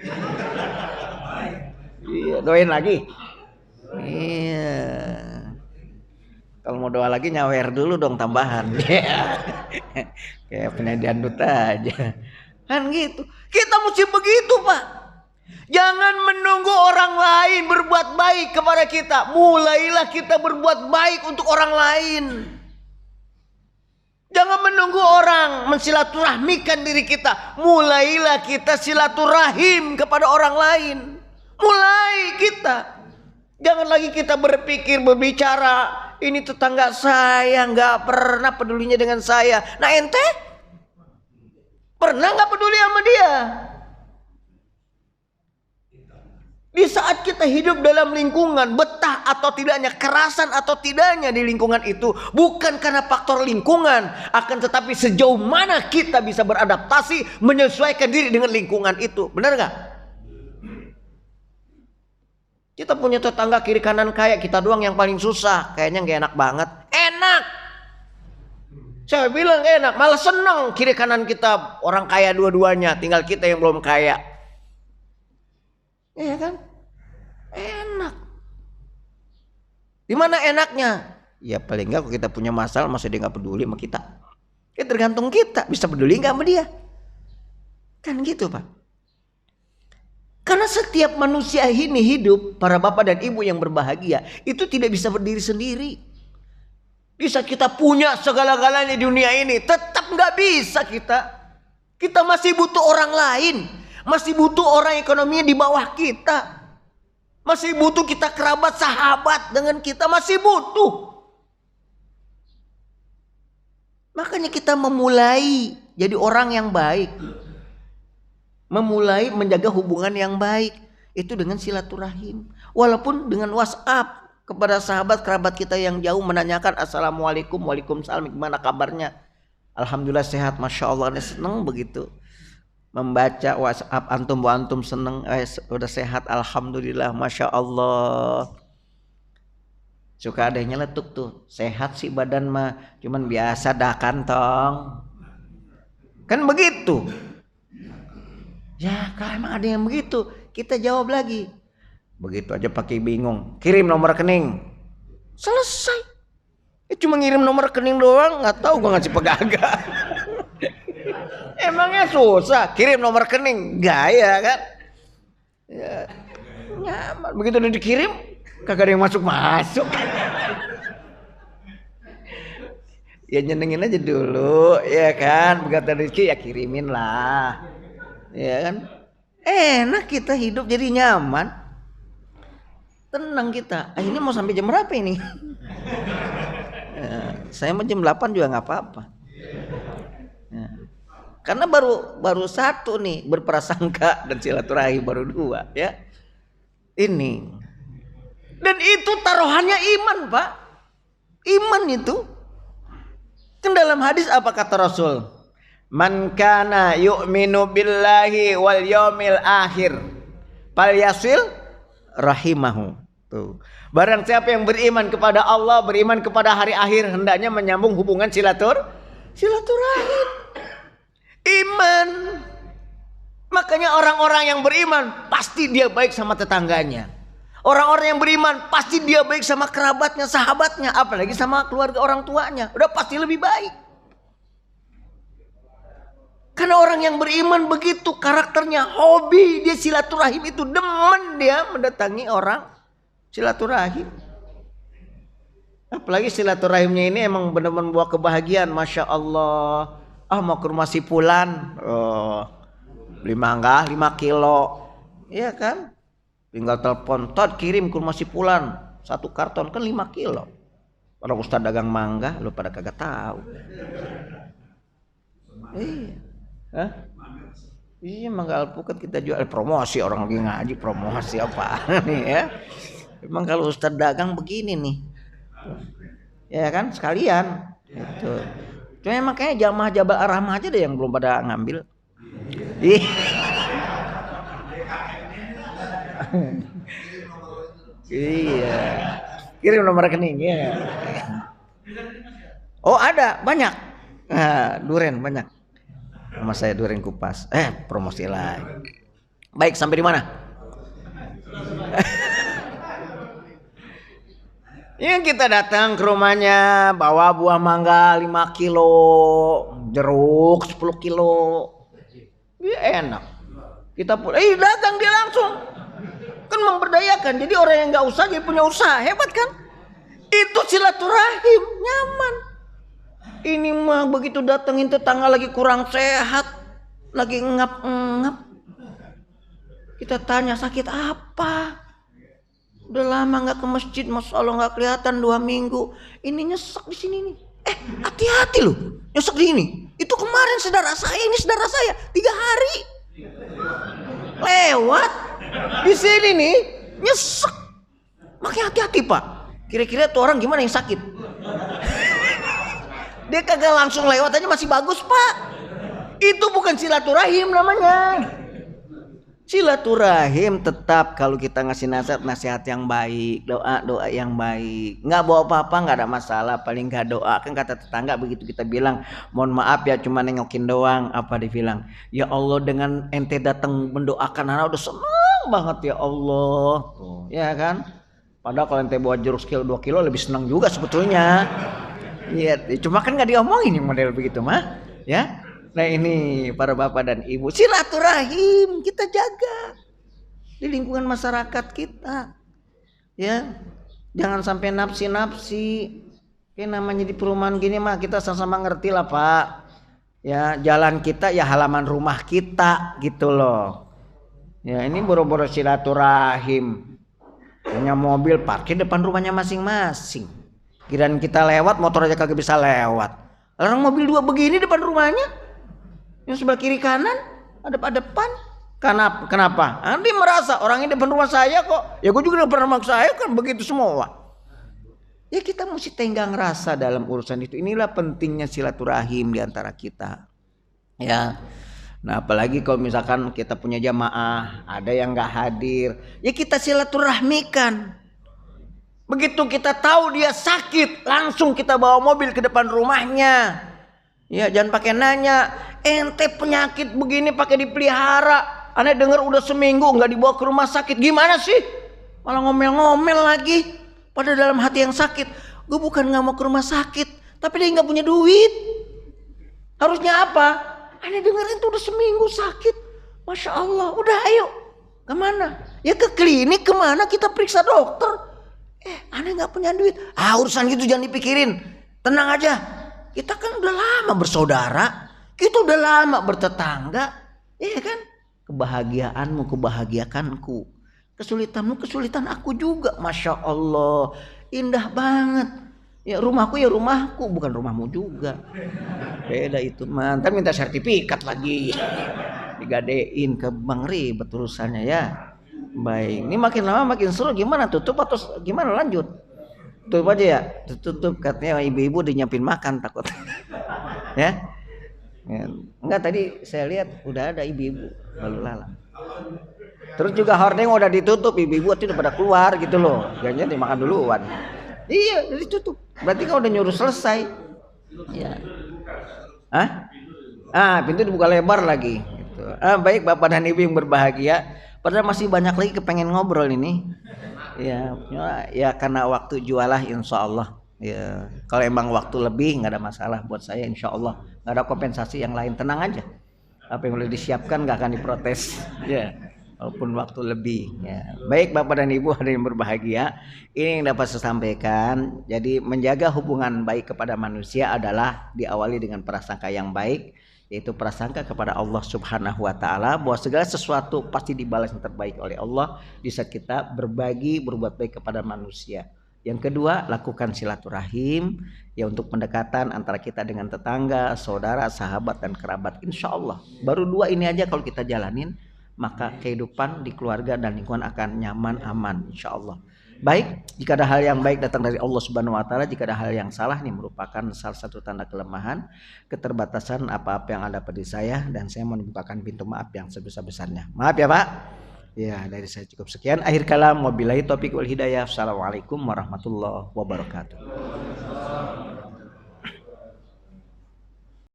Iya, doain lagi. Iya. Kalau mau doa lagi nyawer dulu dong tambahan. Kayak penyanyi dangdut aja. Kan gitu. Kita mesti begitu Pak. Jangan menunggu orang lain berbuat baik kepada kita. Mulailah kita berbuat baik untuk orang lain. Jangan menunggu orang mensilaturahmikan diri kita. Mulailah kita silaturahim kepada orang lain. Mulai kita. Jangan lagi kita berbicara, ini tetangga saya nggak pernah pedulinya dengan saya. Nah ente pernah nggak peduli sama dia? Di saat kita hidup dalam lingkungan, betah atau tidaknya, kerasan atau tidaknya di lingkungan itu, bukan karena faktor lingkungan, akan tetapi sejauh mana kita bisa beradaptasi, menyesuaikan diri dengan lingkungan itu. Benar nggak? Kita punya tetangga kiri kanan kaya, kita doang yang paling susah. Kayaknya gak enak banget. Enak. Saya bilang enak, malah senang kiri kanan kita orang kaya dua-duanya, tinggal kita yang belum kaya. Iya kan? Enak. Di mana enaknya? Ya paling enggak kalau kita punya masalah, masa dia gak peduli sama kita. Ya tergantung kita, bisa peduli gak sama dia. Kan gitu Pak. Karena setiap manusia ini hidup, para bapak dan ibu yang berbahagia, itu tidak bisa berdiri sendiri. Bisa kita punya segala-galanya di dunia ini, tetap gak bisa kita. Kita masih butuh orang lain, masih butuh orang ekonominya di bawah kita. Masih butuh kita kerabat sahabat dengan kita, masih butuh. Makanya kita memulai jadi orang yang baik. Memulai menjaga hubungan yang baik itu dengan silaturahim. Walaupun dengan WhatsApp kepada sahabat kerabat kita yang jauh menanyakan assalamualaikum, waalaikumsalam, gimana kabarnya? Alhamdulillah sehat, masya Allah, ini seneng begitu. Membaca WhatsApp antum seneng, udah sehat, alhamdulillah, masya Allah. Suka ada yang nyeletuk tuh, sehat sih badan mah, cuman biasa dah kantong. Kan begitu. Ya kalau emang ada yang begitu, kita jawab lagi. Begitu aja pakai bingung, kirim nomor rekening. Selesai. Cuma ngirim nomor rekening doang, nggak tahu gua ngasih pegagak. Emangnya susah, kirim nomor rekening, gaya kan? Ya, nyaman. Begitu udah dikirim, kagak ada yang masuk. Ya nyenengin aja dulu, ya kan? Begitu rezeki ya kirimin lah, ya kan? Enak kita hidup jadi nyaman, tenang kita. Ini mau sampai jam berapa ini? Saya mau jam 8 juga nggak apa-apa. Ya. Karena baru satu nih berprasangka dan silaturahim baru 2 ya. Ini. Dan itu taruhannya iman, Pak. Iman itu. Kan dalam hadis apa kata Rasul? Man kana yu'minu billahi wal yaumil akhir falyasil rahimahu. Tuh. Barang siapa yang beriman kepada Allah, beriman kepada hari akhir, hendaknya menyambung hubungan silaturahim. Iman. Makanya orang-orang yang beriman pasti dia baik sama tetangganya. Orang-orang yang beriman pasti dia baik sama kerabatnya, sahabatnya, apalagi sama keluarga orang tuanya. Udah pasti lebih baik. Karena orang yang beriman begitu karakternya, hobi dia silaturahim itu, demen dia mendatangi orang silaturahim. Apalagi silaturahimnya ini emang benar-benar membawa kebahagiaan, masya Allah. Mau ke rumah si Fulan, beli mangga 5 kilo, iya kan? Tinggal telepon, Tod kirim ke rumah si Fulan 1 karton, kan 5 kilo. Orang ustad dagang mangga, lu pada kagak tahu. Iya, hah? Iya mangga alpukat kita jual, promosi, orang lagi ngaji, promosi apa nih ya? Emang kalau ustad dagang begini nih, ya kan sekalian. Itu. Cuma emang kayaknya jamaah Jabal Ar-Rahmah aja deh yang belum pada ngambil. Iya. Kirim nomor rekening ya. Oh ada banyak. Duren banyak. Nama saya Duren Kupas. Promosi lagi. Baik, sampai di mana? Yang kita datang ke rumahnya bawa buah mangga 5 kilo, jeruk 10 kilo. Ya enak. Kita pun dagang dia langsung. Kan memberdayakan. Jadi orang yang enggak usaha dia punya usaha. Hebat kan? Itu silaturahim, nyaman. Ini mah begitu datengin tetangga lagi kurang sehat, lagi ngap-ngap. Kita tanya sakit apa? Udah lama nggak ke masjid, masya Allah nggak kelihatan 2 minggu. Ini nyesek di sini nih. Hati-hati loh, nyesek di ini. Itu kemarin saudara saya, ini saudara saya 3 hari lewat di sini nih nyesek. Makanya hati-hati Pak. Kira-kira tuh orang gimana yang sakit? Dia kagak langsung lewat aja masih bagus Pak. Itu bukan silaturahim namanya. Silaturahim tetap kalau kita ngasih nasihat yang baik, doa yang baik, nggak bawa apa-apa, nggak ada masalah, paling nggak doa. Kan kata tetangga begitu kita bilang, mohon maaf ya cuma nengokin doang, apa dibilang, ya Allah dengan ente datang mendoakan anak udah seneng banget ya Allah, tuh, ya kan? Padahal kalau ente bawa jeruk sekilo 2 kilo lebih senang juga sebetulnya. Iya, cuma kan nggak diomongin yang model begitu mah, ya. Nah ini para bapak dan ibu, silaturahim kita jaga di lingkungan masyarakat kita, ya jangan sampai nafsi. Kayak namanya di perumahan gini mah kita sama-sama ngerti lah Pak, ya jalan kita ya halaman rumah kita gitu loh, ya ini boro-boro silaturahim, Punya mobil parkir depan rumahnya masing-masing. Kirain kita lewat, motor aja kagak bisa lewat. Orang mobil 2 begini depan rumahnya, yang sebelah kiri kanan, depan. Kenapa? Dia merasa orang ini depan rumah saya kok. Ya gue juga depan rumah saya kan begitu semua. Ya kita mesti tenggang rasa dalam urusan itu. Inilah pentingnya silaturahim di antara kita. Ya. Nah, apalagi kalau misalkan kita punya jamaah, ada yang nggak hadir, ya kita silaturahmikan. Begitu kita tahu dia sakit, langsung kita bawa mobil ke depan rumahnya. Ya, jangan pakai nanya, ente penyakit begini pakai dipelihara, aneh dengar udah seminggu nggak dibawa ke rumah sakit, gimana sih? Malah ngomel-ngomel lagi. Pada dalam hati yang sakit, gue bukan nggak mau ke rumah sakit, tapi dia nggak punya duit. Harusnya apa? Aneh dengerin tuh udah seminggu sakit, masya Allah. Udah ayo, kemana? Ya ke klinik, kemana kita periksa dokter. Aneh nggak punya duit. Urusan gitu jangan dipikirin. Tenang aja. Kita kan udah lama bersaudara, kita udah lama bertetangga, iya kan? Kebahagiaanmu kebahagiaanku, kesulitanmu kesulitan aku juga, masya Allah, indah banget. Ya rumahku ya rumahku, bukan rumahmu juga. Beda itu, mantan minta sertifikat lagi, digadein ke bank, ribet urusannya ya. Baik, ini makin lama makin seru. Gimana tutup atau gimana lanjut? Tutup aja ya, tutup katanya ibu-ibu dinyiapin makan takut. Ya, enggak tadi saya lihat udah ada ibu-ibu lalu lalang. Terus juga hordeng udah ditutup, ibu-ibu itu udah pada keluar gitu loh, jangan dimakan duluan. Iya, jadi tutup. Berarti kau udah nyuruh selesai. Ya. Pintu dibuka lebar lagi. Gitu. Baik Bapak dan Ibu yang berbahagia. Padahal masih banyak lagi kepengen ngobrol ini. Ya karena waktu jualah insya Allah. Ya, kalau emang waktu lebih nggak ada masalah buat saya insya Allah. Nggak ada kompensasi yang lain, tenang aja. Apa yang boleh disiapkan nggak akan diprotes. Ya, walaupun waktu lebih. Ya. Baik Bapak dan Ibu ada yang berbahagia. Ini yang dapat saya sampaikan. Jadi menjaga hubungan baik kepada manusia adalah diawali dengan prasangka yang baik, yaitu prasangka kepada Allah Subhanahu wa taala bahwa segala sesuatu pasti dibalas yang terbaik oleh Allah di saat kita berbagi berbuat baik kepada manusia. Yang kedua, lakukan silaturahim ya untuk pendekatan antara kita dengan tetangga, saudara, sahabat dan kerabat. Insya Allah baru 2 ini aja kalau kita jalanin, maka kehidupan di keluarga dan lingkungan akan nyaman, aman insya Allah. Baik, jika ada hal yang baik datang dari Allah Subhanahu wa taala, jika ada hal yang salah ini merupakan salah satu tanda kelemahan, keterbatasan apa-apa yang ada pada saya, dan saya mau membukakan pintu maaf yang sebesar-besarnya. Maaf ya Pak. Ya, dari saya cukup sekian. Akhir kalam, wabillahi taufiq wal hidayah. Assalamualaikum warahmatullahi wabarakatuh.